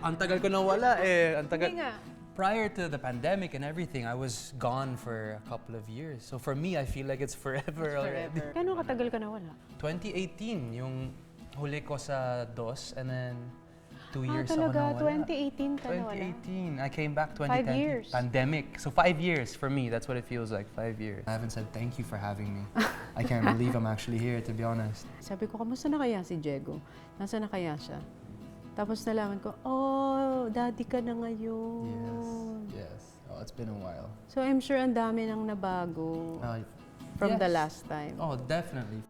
Ang tagal ko nawala eh. Ang tagal. Hindi nga. Prior to the pandemic and everything, I was gone for a couple of years. So for me, I feel like it's forever already. Gano'ng katagal ka nawala? 2018, yung huli ko sa DOS, and then 2 years talaga? ako nawala. 2018 ka nawala? 2018. I came back 2010. 5 years. Pandemic. So 5 years for me. That's what it feels like, 5 years. I haven't said thank you for having me. I can't believe I'm actually here, to be honest. Sabi ko, kamusta na kaya si Diego? Nasaan na kaya siya? Tapos nalaman ko, oh, daddy ka na ngayon. Yes. Oh, it's been a while. So I'm sure ang dami nang nabago from the last time. Oh, definitely.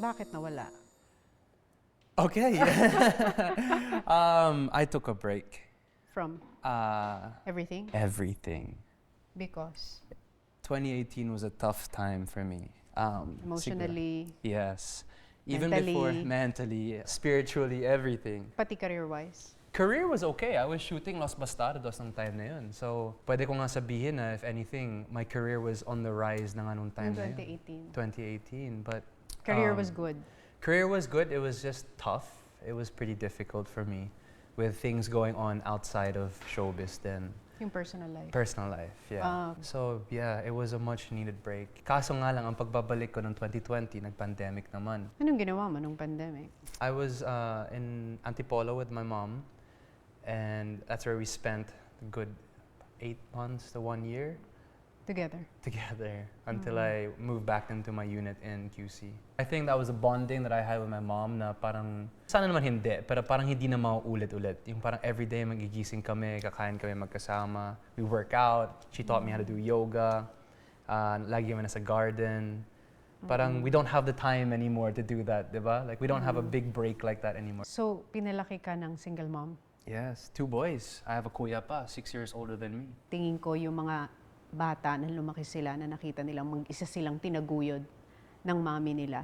Bakit nawala? Okay. I took a break. From everything? Everything. Because? 2018 was a tough time for me. Emotionally? Yes. Even Mentally? before, mentally, spiritually, everything. Pati career-wise? Career was okay. I was shooting Los Bastardos ng time na yun. So, pwede ko nga sabihin na, if anything, my career was on the rise na nga nung time na yun. 2018. But career was good? Career was good. It was just tough. It was pretty difficult for me with things going on outside of showbiz then. Yung personal life? Personal life, yeah. So, yeah, it was a much-needed break. Kaso nga lang, ang pagbabalik ko ng 2020, nag-pandemic naman. Anong ginawa mo nung pandemic? I was in Antipolo with my mom, and that's where we spent a good 8 months to 1 year. Together? Together, until I moved back into my unit in QC. I think that was a bonding that I had with my mom na parang, sana naman hindi, pero parang hindi na mauulit-ulit. Yung parang everyday magigising kami, kakain kami magkasama, we work out, she taught me how to do yoga, lagi kami nasa garden. Parang we don't have the time anymore to do that, di ba? Like we don't have a big break like that anymore. So, pinalaki ka ng single mom? Yes, 2 boys. I have a kuya pa, 6 years older than me. Tingin ko yung mga bata na lumaki sila na nakita nilang mag-isa silang tinaguyod ng mami nila.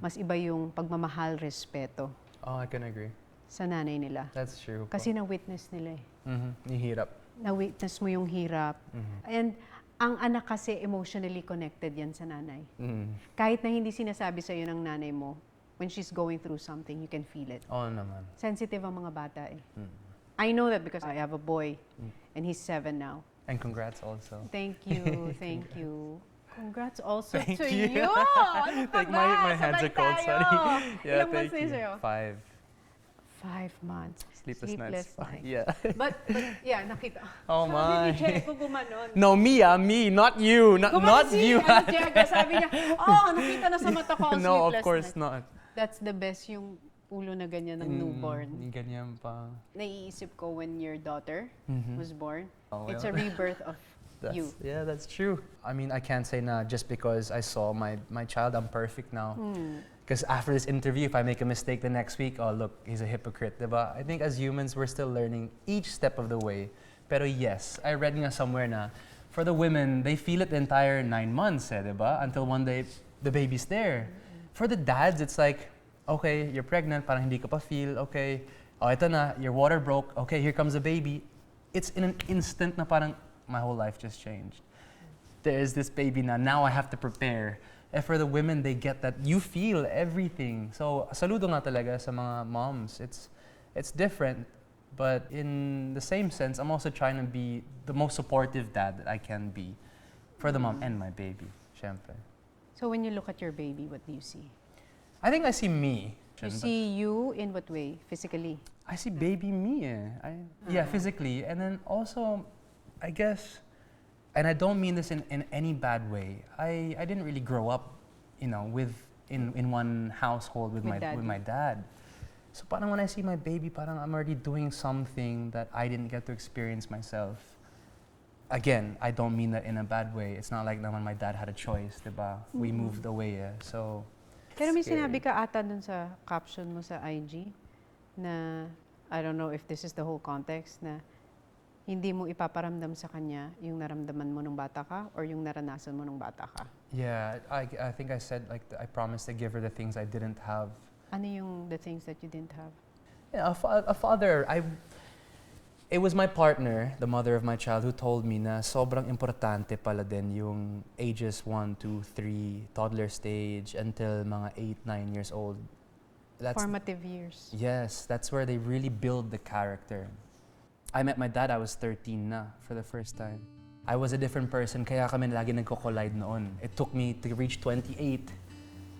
Mas iba yung pagmamahal, respeto. Oh, I can agree. Sa nanay nila. That's true. Kasi na-witness nila eh. Yung hirap. Na-witness mo yung hirap. And ang anak kasi emotionally connected yan sa nanay. Kahit na hindi sinasabi sa'yo ng nanay mo, when she's going through something, you can feel it. Oo naman. Sensitive ang mga bata eh. I know that because I have a boy and he's 7 now. And congrats also. Thank you, thank you. Congrats also Thank to you. you! Ano pa Like ba? my hands Sabay are cold, tayo. sorry. Yeah, Ilang months thank na you. sa'yo? 5. 5 months. Sleepless nights. nights. Yeah. But yeah, nakita. Oh my. Sabi ni Diego gumanon. No, me, not you. Not you. Diego, sabi niya, nakita na sa mata ko ang No, of sleepless course night. not. That's the best, yung ulo na ganyan ng newborn. Yung ganyan pa. Naiisip ko when your daughter was born, Oh, it's well. a rebirth of you. Yeah, that's true. I mean, I can't say na just because I saw my child, I'm perfect now. Because after this interview, if I make a mistake the next week, oh look, he's a hypocrite, diba? I think as humans, we're still learning each step of the way. Pero yes, I read nga somewhere na for the women, they feel it the entire 9 months, diba? Until one day, the baby's there. For the dads, it's like, okay, you're pregnant, parang hindi ka pa feel, okay, oh, ito na, your water broke, okay, here comes the baby. It's in an instant na parang, my whole life just changed. There's this baby now I have to prepare. And for the women, they get that you feel everything. So, saludo nga talaga sa mga moms. It's different, but in the same sense, I'm also trying to be the most supportive dad that I can be for the mom and my baby, syempre. So when you look at your baby, what do you see? I think I see me. You see you in what way? Physically? I see baby me. Yeah, physically. And then also, I guess, and I don't mean this in any bad way. I didn't really grow up, in one household with my dad. So parang when I see my baby, parang I'm already doing something that I didn't get to experience myself. Again, I don't mean that in a bad way. It's not like naman my dad had a choice, diba? We moved away, so. Pero may sinabi ka ata dun sa caption mo sa IG na, I don't know if this is the whole context, na hindi mo ipaparamdam sa kanya yung naramdaman mo nung bata ka or yung naranasan mo nung bata ka? Yeah, I think I said like I promised to give her the things I didn't have. Ano yung the things that you didn't have? Yeah, a father. It was my partner, the mother of my child, who told me na sobrang importante pala din yung ages 1, 2, 3, toddler stage until mga 8, 9 years old. Formative years. Yes, that's where they really build the character. I met my dad, I was 13 na for the first time. I was a different person, kaya kami lagi nagko-collide noon. It took me to reach 28,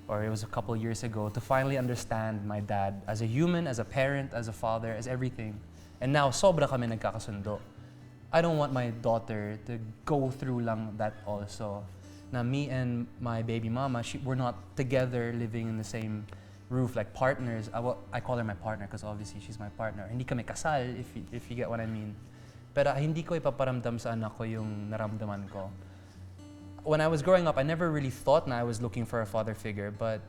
or it was a couple years ago, to finally understand my dad as a human, as a parent, as a father, as everything. And now, sobra kami nagkakasundo. I don't want my daughter to go through lang that also. Na me and my baby mama, we're not together living in the same roof, like partners. I call her my partner because obviously she's my partner. Hindi kami kasal, if you get what I mean. Pero hindi ko ipaparamdam sa anak ko yung naramdaman ko. When I was growing up, I never really thought na I was looking for a father figure. But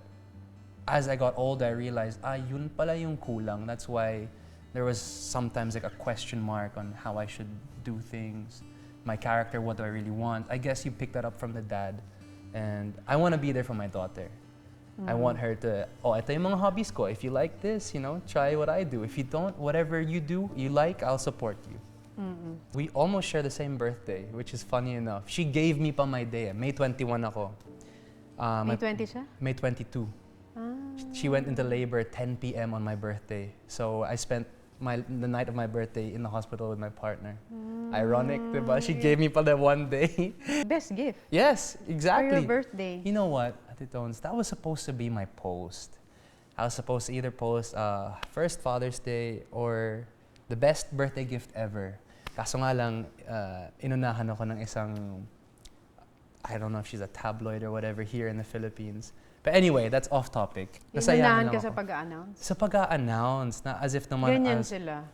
as I got older, I realized, yun pala yung kulang. That's why there was sometimes like a question mark on how I should do things. My character, what do I really want? I guess you picked that up from the dad. And I want to be there for my daughter. I want her to, ito yung mga hobbies ko. If you like this, try what I do. If you don't, whatever you do, you like, I'll support you. We almost share the same birthday, which is funny enough. She gave me pa my day. May 21 ako. May 20 siya? May 22. She went into labor at 10 p.m. on my birthday. So I spent the night of my birthday in the hospital with my partner. Ironic, diba? She gave me pa that one day. Best gift. Yes, exactly. For your birthday. You know what, Ate Tones, that was supposed to be my post. I was supposed to either post first Father's Day or the best birthday gift ever. Kaso nga lang, inunahan ako ng isang, I don't know if she's a tabloid or whatever here in the Philippines. But anyway, that's off topic. Inunahan ka sa pag-a-announce? Sa pag-a-announce, na as if naman... Ganyan sila.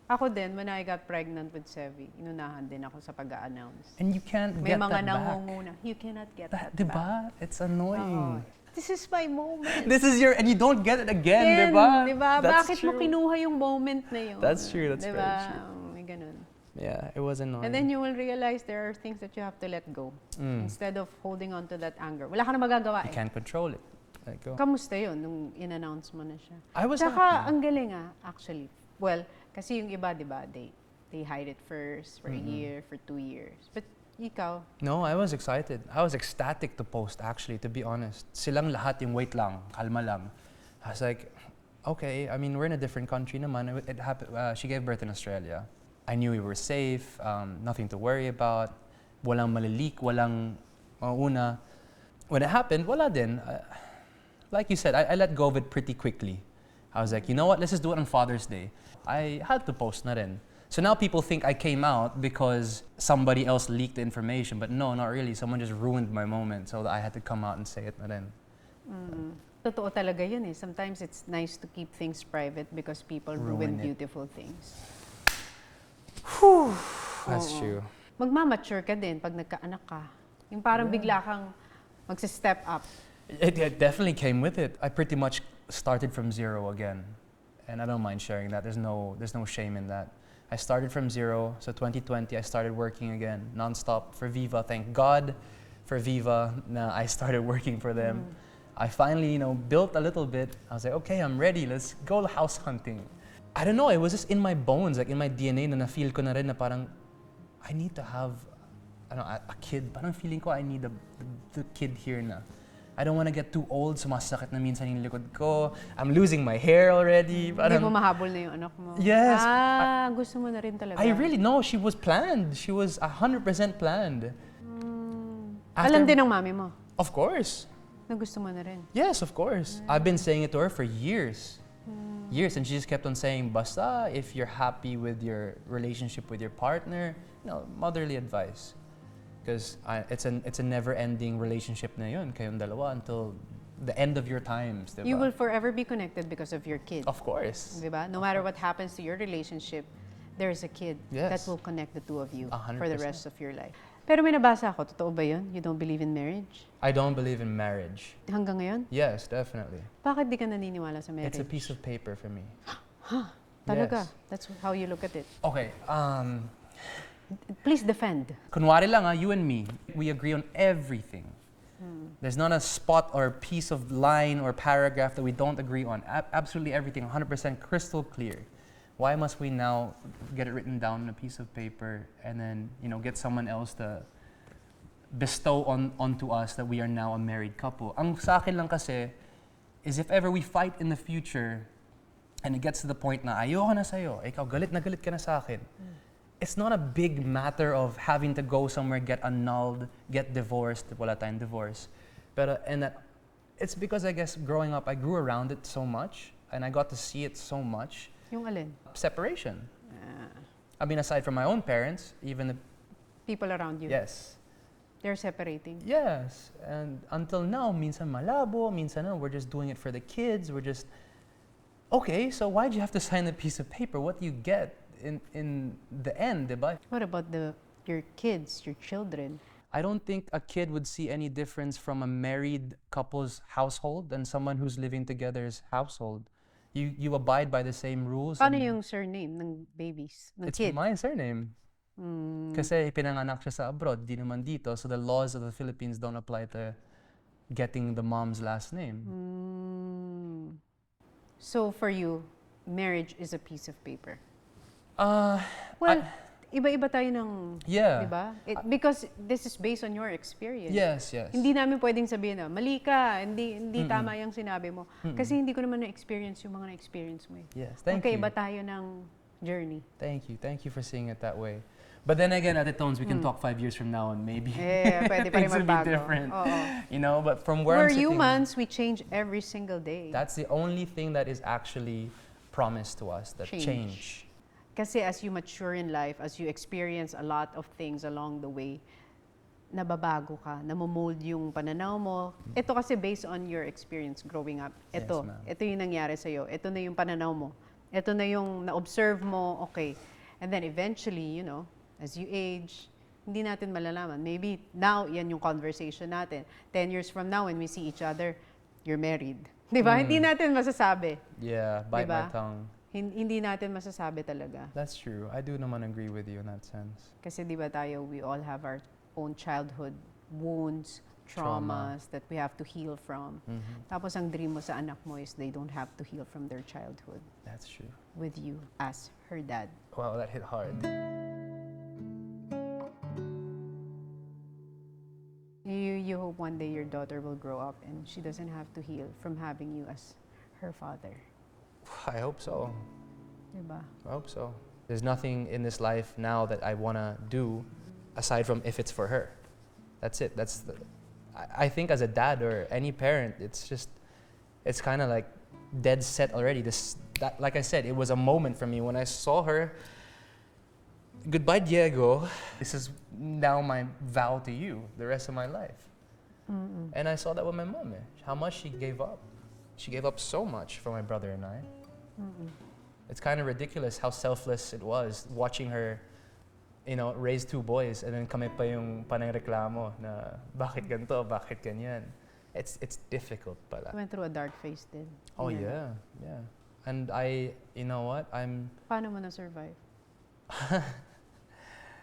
Ako din, when I got pregnant with Sevi, inunahan din ako sa pag-a-announce. And you can't May get that mga back. nangunguna. You cannot get that diba? back. It's annoying. This is my moment. This is your... And you don't get it again, diba? That's Bakit true. mo kinuha yung moment na yun? That's true, that's diba? very true. May ganun. Yeah, it was annoying. And then you will realize there are things that you have to let go. Instead of holding on to that anger. Wala ka na magagawa You can't control it. Let go. Kamusta yun nung in-announce mo na siya? I was Tsaka, happy. ang galing actually. Well, kasi yung iba, di ba, they hide it first for a year, for 2 years. But ikaw? No, I was excited. I was ecstatic to post, actually, to be honest. Silang lahat yung wait lang, kalma lang. I was like, okay, I mean, we're in a different country naman. It happened, she gave birth in Australia. I knew we were safe, nothing to worry about. Walang malileak, walang mauna. When it happened, wala din. Like you said, I let go of it pretty quickly. I was like, you know what, let's just do it on Father's Day. I had to post na rin. So now people think I came out because somebody else leaked the information, but no, not really. Someone just ruined my moment, so I had to come out and say it na rin. Totoo talaga yun eh. Sometimes it's nice to keep things private because people ruin beautiful things. Whew, that's true. Magmamature ka din pag nagkaanak ka. Yung parang bigla kang magsi-step up. It definitely came with it. I pretty much started from zero again. And I don't mind sharing that. There's no shame in that. I started from zero. So 2020, I started working again, nonstop for Viva. Thank God for Viva. Na I started working for them. I finally, built a little bit. I was like, okay, I'm ready. Let's go house hunting. I don't know. It was just in my bones, like in my DNA, na feel ko na rin na parang I need to have, a kid. Parang feeling ko I need the kid here na. I don't want to get too old, sumasakit na minsan yung likod ko. I'm losing my hair already. Hindi mo mahabol na yung anak mo. Yes. Gusto mo na rin talaga. I really know. She was planned. She was 100% planned. Alam din ng mami mo? Of course. Na gusto mo na rin? Yes, of course. I've been saying it to her for years. Years, and she just kept on saying, basta, if you're happy with your relationship with your partner, motherly advice. Because it's a never-ending relationship na yun, kayong dalawa, until the end of your times, diba? You will forever be connected because of your kid. Of course. Diba? No matter what happens to your relationship, there's a kid that will connect the two of you 100%. for the rest of your life. Pero may nabasa ako, totoo ba yun? You don't believe in marriage? I don't believe in marriage. Hanggang ngayon? Yes, definitely. Bakit di ka naniniwala sa marriage? It's a piece of paper for me. Talaga? Yes. That's how you look at it? Okay, Please defend. Kunwari lang you and me, we agree on everything. There's not a spot or piece of line or paragraph that we don't agree on. Absolutely everything, 100% crystal clear. Why must we now get it written down on a piece of paper and then, get someone else to bestow onto us that we are now a married couple? Ang sa akin lang kasi is if ever we fight in the future and it gets to the point na ayoko na sa'yo, ikaw galit na galit ka na sa akin. It's not a big matter of having to go somewhere, get annulled, get divorced, wala tayong divorce. It's because I guess growing up, I grew around it so much and I got to see it so much. Yung alin? Separation. I mean, aside from my own parents, even the people around you. Yes. They're separating. Yes. And until now, minsan malabo, minsan we're just doing it for the kids. We're just, okay, so why'd you have to sign a piece of paper? What do you get in the end, diba? What about your kids, your children? I don't think a kid would see any difference from a married couple's household and someone who's living together's household. You abide by the same rules. Paano yung surname ng babies, ng It's kid? my surname. Kasi pinanganak siya sa abroad, di naman dito. So the laws of the Philippines don't apply to getting the mom's last name. So for you, marriage is a piece of paper? Iba-iba tayo ng, yeah. Diba? Because this is based on your experience. Yes. Hindi namin pwedeng sabihin na, mali ka, hindi tama yung sinabi mo. Kasi hindi ko naman na-experience yung mga na-experience mo eh. Yes, thank you. Iba tayo ng journey. Thank you for seeing it that way. But then again, at the tones, we can talk 5 years from now and maybe pwede pa rin things will be magbago. different. Oo. But from where We're I'm sitting, humans, we change every single day. that's the only thing that is actually promised to us, that change. Kasi as you mature in life, as you experience a lot of things along the way, nababago ka, namomold yung pananaw mo. Ito kasi based on your experience growing up. Ito yung nangyari sa'yo. Ito na yung pananaw mo. Ito na yung na-observe mo, okay. And then eventually, as you age, hindi natin malalaman. Maybe now, yan yung conversation natin. 10 years from now, when we see each other, you're married. Di ba? Hindi natin masasabi. Yeah, bite my tongue. Hindi natin masasabi talaga. That's true. I do naman agree with you in that sense. Kasi di ba tayo, we all have our own childhood wounds, traumas that we have to heal from. Tapos ang dream mo sa anak mo is they don't have to heal from their childhood. That's true. With you as her dad. Wow, that hit hard. You hope one day your daughter will grow up and she doesn't have to heal from having you as her father. I hope so. Diba? I hope so. There's nothing in this life now that I want to do aside from if it's for her. That's it. I think as a dad or any parent, it's kind of like dead set already. Like I said, it was a moment for me when I saw her. Goodbye, Diego. This is now my vow to you the rest of my life. And I saw that with my mom, how much she gave up. She gave up so much for my brother and I. It's kind of ridiculous how selfless it was watching her, raise 2 boys and then kami pa yung panangreklamo na bakit ganito, bakit ganyan. It's difficult pala. Went through a dark phase din. Oh yeah. And you know what? Paano mo na-survive?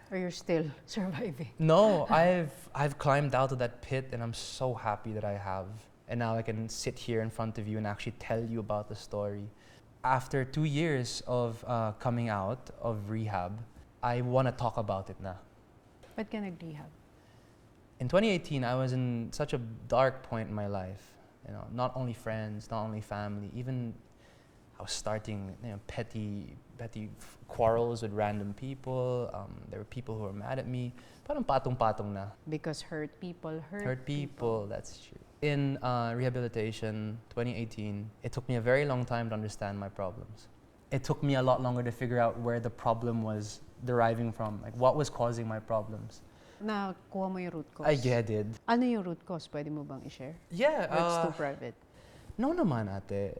Or you're still surviving? No, I've climbed out of that pit and I'm so happy that I have. And now I can sit here in front of you and actually tell you about the story. After 2 years of coming out of rehab, I want to talk about it now. Ba't ka nag-rehab? In 2018, I was in such a dark point in my life. Not only friends, not only family, even I was starting petty quarrels with random people. There were people who were mad at me. Parang patong-patong na. Because hurt people hurt people. That's true. In rehabilitation, 2018, it took me a very long time to understand my problems. It took me a lot longer to figure out where the problem was deriving from, like what was causing my problems. Nakuha mo yung root cause? I did. Ano yung root cause? Pwede mo bang i-share? Yeah. Or it's too private? No naman ate.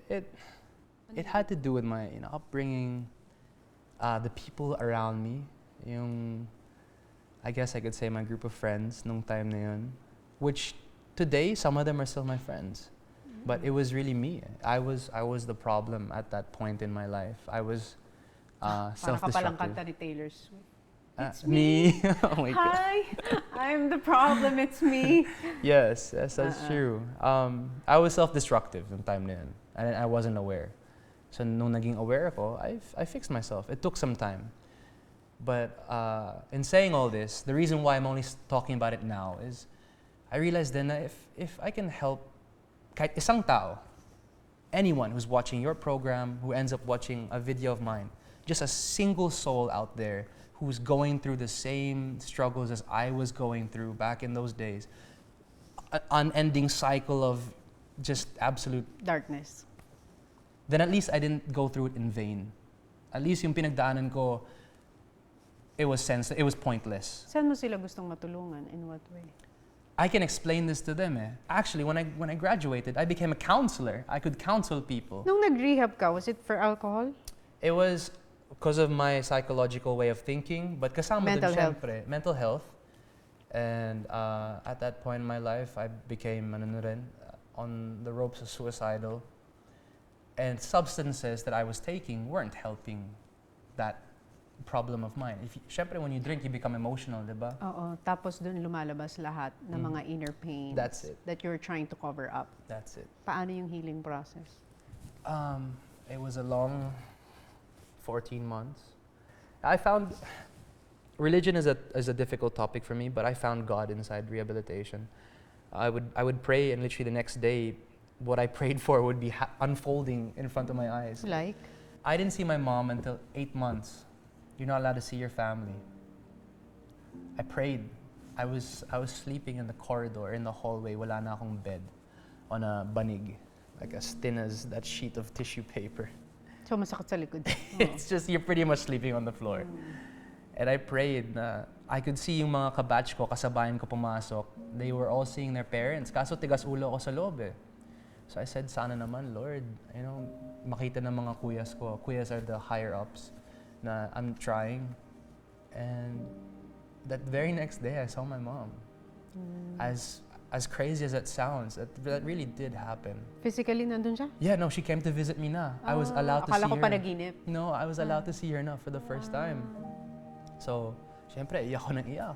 It had to do with my upbringing, the people around me, I guess I could say my group of friends nung time na yun, which today some of them are still my friends. But it was really me. I was the problem at that point in my life. I was Parang ka palang self-destructive. kanta ni Taylor Swift. It's me. Oh my God. Hi, I'm the problem. It's me. Yes, that's true. I was self-destructive yung time na yun, and I wasn't aware. So nung naging aware ako, I fixed myself. It took some time. But in saying all this, the reason why I'm only talking about it now is I realized then that if I can help kahit isang tao, anyone who's watching your program, who ends up watching a video of mine, just a single soul out there who's going through the same struggles as I was going through back in those days, an unending cycle of just absolute Darkness. then at least I didn't go through it in vain. At least yung pinagdaanan ko, it was pointless. Saan mo sila gustong matulungan? In what way? I can explain this to them. Actually, when I graduated, I became a counselor. I could counsel people. Nung nag-rehab ka, was it for alcohol? It was because of my psychological way of thinking, but kasama Mental din health. syempre, mental health. And at that point in my life, I became on the ropes of suicidal. And substances that I was taking weren't helping that problem of mine. Syempre, when you drink, you become emotional, di ba? Oo. Tapos dun lumalabas lahat ng mga inner pains That's it. that you're trying to cover up. That's it. Paano yung healing process? It was a long 14 months. I found religion is a difficult topic for me, but I found God inside rehabilitation. I would pray, and literally the next day, what I prayed for would be unfolding in front of my eyes. Like? I didn't see my mom until 8 months. You're not allowed to see your family. I prayed. I was sleeping in the corridor, in the hallway. Wala na akong bed, on a banig, like as thin as that sheet of tissue paper. So masakit sa likod. It's just you're pretty much sleeping on the floor. And I prayed na I could see yung mga kabatch ko, kasabayan ko pumasok. They were all seeing their parents. Kaso tigas ulo ako sa loob eh. So I said, sana naman, Lord, makita ng mga kuyas ko. Kuyas are the higher ups na I'm trying. And that very next day, I saw my mom. As crazy as that sounds, that really did happen. Physically, nandun siya? Yeah, no, she came to visit me na. I was allowed to see her. Akala ko panaginip. No, I was allowed to see her na for the first time. So, syempre, iyak ko ng iyak.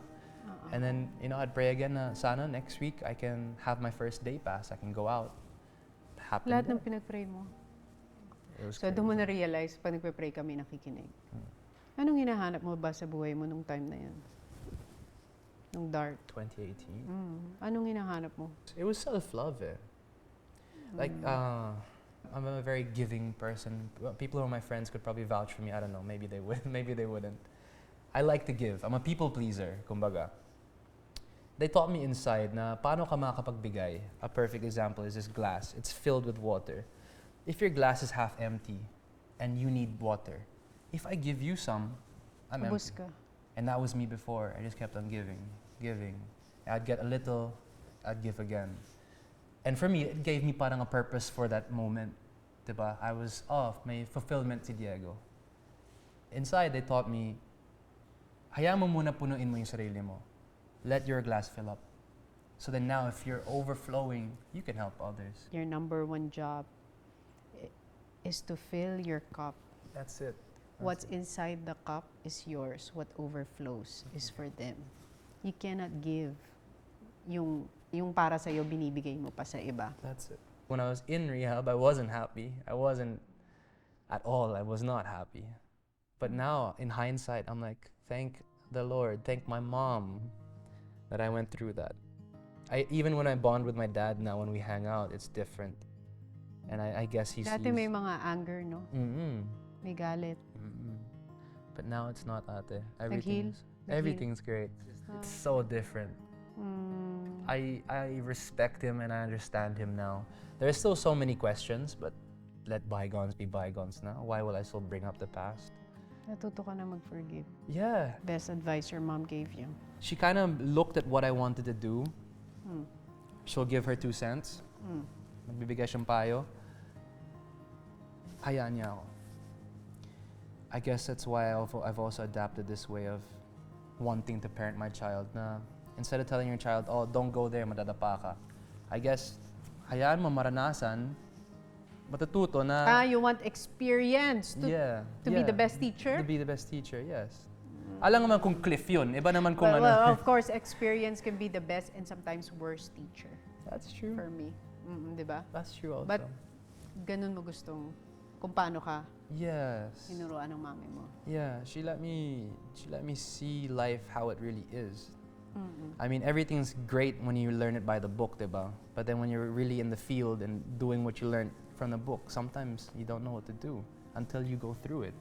And then, I'd pray again na sana next week I can have my first day pass. I can go out. Happened. Lahat ng pinag-pray mo. So, doon mo na-realize, pag nagpe-pray kami, nakikinig. Anong hinahanap mo ba sa buhay mo nung time na yan? Nung dark? 2018. Anong hinahanap mo? It was self-love eh. Like, I'm a very giving person. People who are my friends could probably vouch for me. I don't know, maybe they would, maybe they wouldn't. I like to give. I'm a people pleaser, kumbaga. They taught me inside na paano ka makapagbigay. A perfect example is this glass. It's filled with water. If your glass is half empty and you need water, if I give you some, I'm Ubus empty. ka. And that was me before. I just kept on giving. I'd get a little, I'd give again. And for me, it gave me parang a purpose for that moment. Diba? I was off, may fulfillment si Diego. Inside, they taught me, hayaan mo muna punuin mo yung sarili mo. Let your glass fill up. So then now, if you're overflowing, you can help others. Your number one job is to fill your cup. That's it. What's inside the cup is yours. What overflows is for them. You cannot give yung para sa'yo, binibigay mo pa sa iba. That's it. When I was in rehab, I wasn't happy. I wasn't at all. I was not happy. But now, in hindsight, I'm like, thank the Lord, thank my mom that I went through that. Even when I bond with my dad now, when we hang out, it's different. And I guess he sees... Dati may mga anger, no? May galit. But now it's not, ate. Nag-heal? Everything's great. It's so different. I respect him and I understand him now. There's still so many questions, but let bygones be bygones now. Why will I still bring up the past? Natuto ka na mag-forgive. Yeah. Best advice your mom gave you. She kind of looked at what I wanted to do. She'll give her 2 cents. Magbibigay siyang payo. Hayaan niya ako. I guess that's why I've also adapted this way of wanting to parent my child na instead of telling your child, oh, don't go there, madadapa ka. I guess, hayaan mo maranasan, matututo na... You want experience to be the best teacher? To be the best teacher, yes. Alam naman kung cliff yun. Iba naman kung ano. Well, of course, experience can be the best and sometimes worst teacher. That's true. For me. Di ba? That's true also. But, ganun mo gustong kung paano ka yes. tinuruan ng mami mo. Yeah, she let me see life how it really is. I mean, everything's great when you learn it by the book, diba? But then when you're really in the field and doing what you learned from the book, sometimes you don't know what to do until you go through it,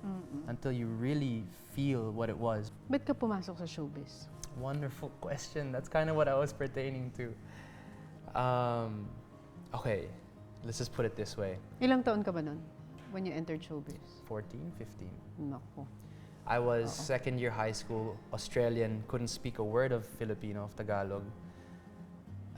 until you really feel what it was. Ba't ka pumasok sa showbiz? Wonderful question. That's kind of what I was pertaining to. Okay, let's just put it this way. Ilang taon ka ba nun when you entered showbiz? 14, 15. Naku. I was second year high school, Australian, couldn't speak a word of Filipino, of Tagalog.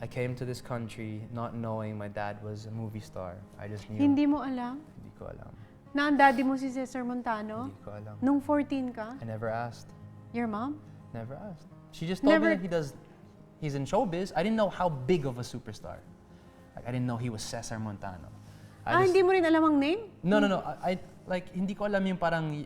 I came to this country not knowing my dad was a movie star. I just knew. Hindi mo alam Hindi ko alam. na ang daddy mo si Cesar Montano? Hindi ko alam. Nung 14 ka? I never asked. Your mom? Never asked. She just told me that he's in showbiz. I didn't know how big of a superstar. Like, I didn't know he was Cesar Montano. Hindi mo rin alam ang name? No. I like, hindi ko alam yung parang...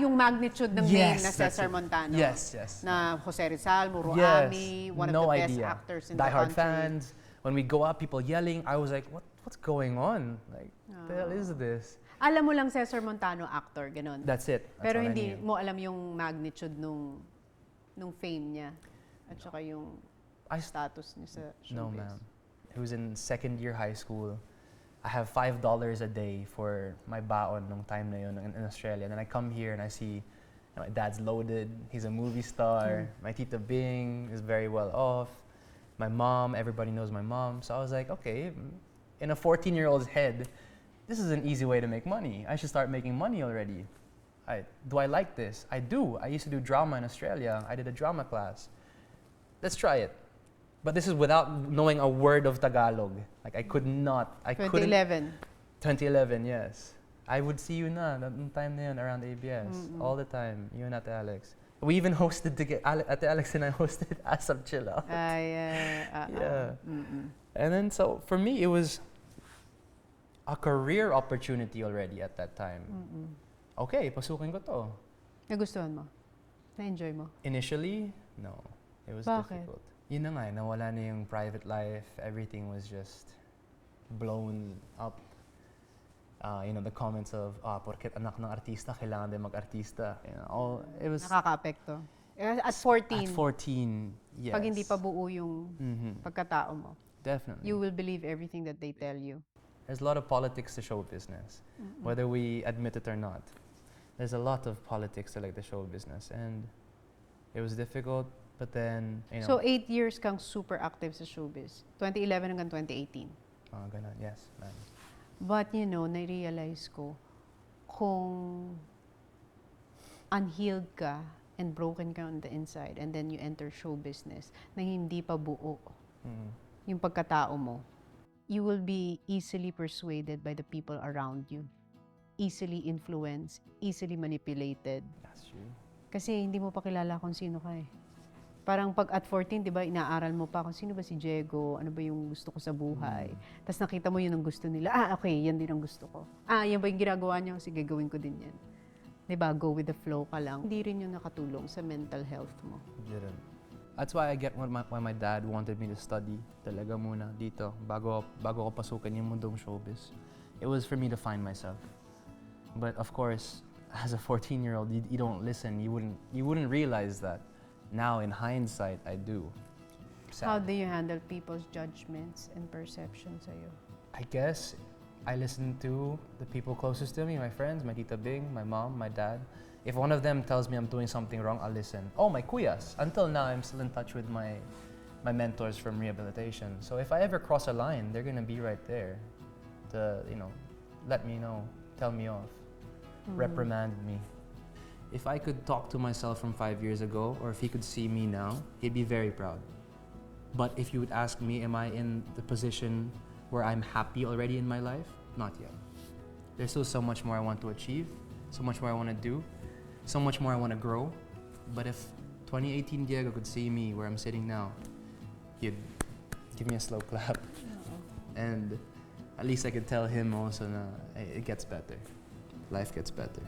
Yung magnitude ng name na that's Cesar it. Montano. Yes. Na Jose Rizal, Muro Yes. Ami, one No of the best idea. actors in Die the Hard country. fans. When we go out, people yelling. I was like, what's going on? Like, the hell is this? Alam mo lang Cesar Montano, actor, ganun. That's it. That's Pero all I hindi knew. mo alam yung magnitude nung fame niya. At saka yung status niya sa showbiz. No, ma'am. It was in second year high school. I have $5 a day for my baon nung time na yun in Australia. And then I come here and I see my dad's loaded. He's a movie star. My tita Bing is very well off. My mom, everybody knows my mom. So I was like, okay, in a 14-year-old's head, this is an easy way to make money. I should start making money already. Do I like this? I do. I used to do drama in Australia. I did a drama class. Let's try it. But this is without knowing a word of Tagalog. Like I could not. 2011. 2011, yes. I would see you na nung time na yun around ABS all the time. You and Ate Alex. We even hosted Ate Alex and I hosted Asap Chill Out. Yeah. And then so for me it was a career opportunity already at that time. Okay, pasukin ko to. Nagustuhan mo? Na-enjoy mo? Initially, no. It was Bakit? difficult. Yun na nga, nawala na yung private life. Everything was just blown up. The comments of, porket anak ng artista, kailangan din mag-artista. It was... Nakaka-apekto. At 14, At 14, yes. pag hindi pa buo yung pagkatao mo, Definitely. you will believe everything that they tell you. There's a lot of politics to show business, whether we admit it or not. There's a lot of politics to like the show business, and it was difficult. But then, So 8 years kang super active sa showbiz. 2011 hanggang 2018. Ganun, yes, man. But na-realize ko kung unhealed ka and broken ka on the inside and then you enter show business na hindi pa buo yung pagkatao mo, you will be easily persuaded by the people around you. Easily influenced, easily manipulated. That's true. Kasi hindi mo pa kilala kung sino ka eh. Parang pag at 14, di ba, inaaral mo pa kung sino ba si Diego, ano ba yung gusto ko sa buhay. Tapos nakita mo yun ang gusto nila. Okay, yan din ang gusto ko. Yan ba yung ginagawa niyo? Sige, gawin ko din yan. Di ba, go with the flow ka lang. Hindi rin yun nakatulong sa mental health mo. Didn't. That's why I get why my dad wanted me to study talaga muna dito bago ko pasukin yung mundong showbiz. It was for me to find myself. But of course, as a 14-year-old, you don't listen. You wouldn't realize that. Now, in hindsight, I do. Sad. How do you handle people's judgments and perceptions sa'yo? I guess I listen to the people closest to me, my friends, my tita Bing, my mom, my dad. If one of them tells me I'm doing something wrong, I'll listen. Oh, my kuyas. Until now, I'm still in touch with my mentors from rehabilitation. So if I ever cross a line, they're gonna be right there to, let me know, tell me off, reprimand me. If I could talk to myself from 5 years ago, or if he could see me now, he'd be very proud. But if you would ask me, am I in the position where I'm happy already in my life? Not yet. There's still so much more I want to achieve, so much more I want to do, so much more I want to grow. But if 2018 Diego could see me where I'm sitting now, he'd give me a slow clap. And at least I could tell him also na it gets better. Life gets better.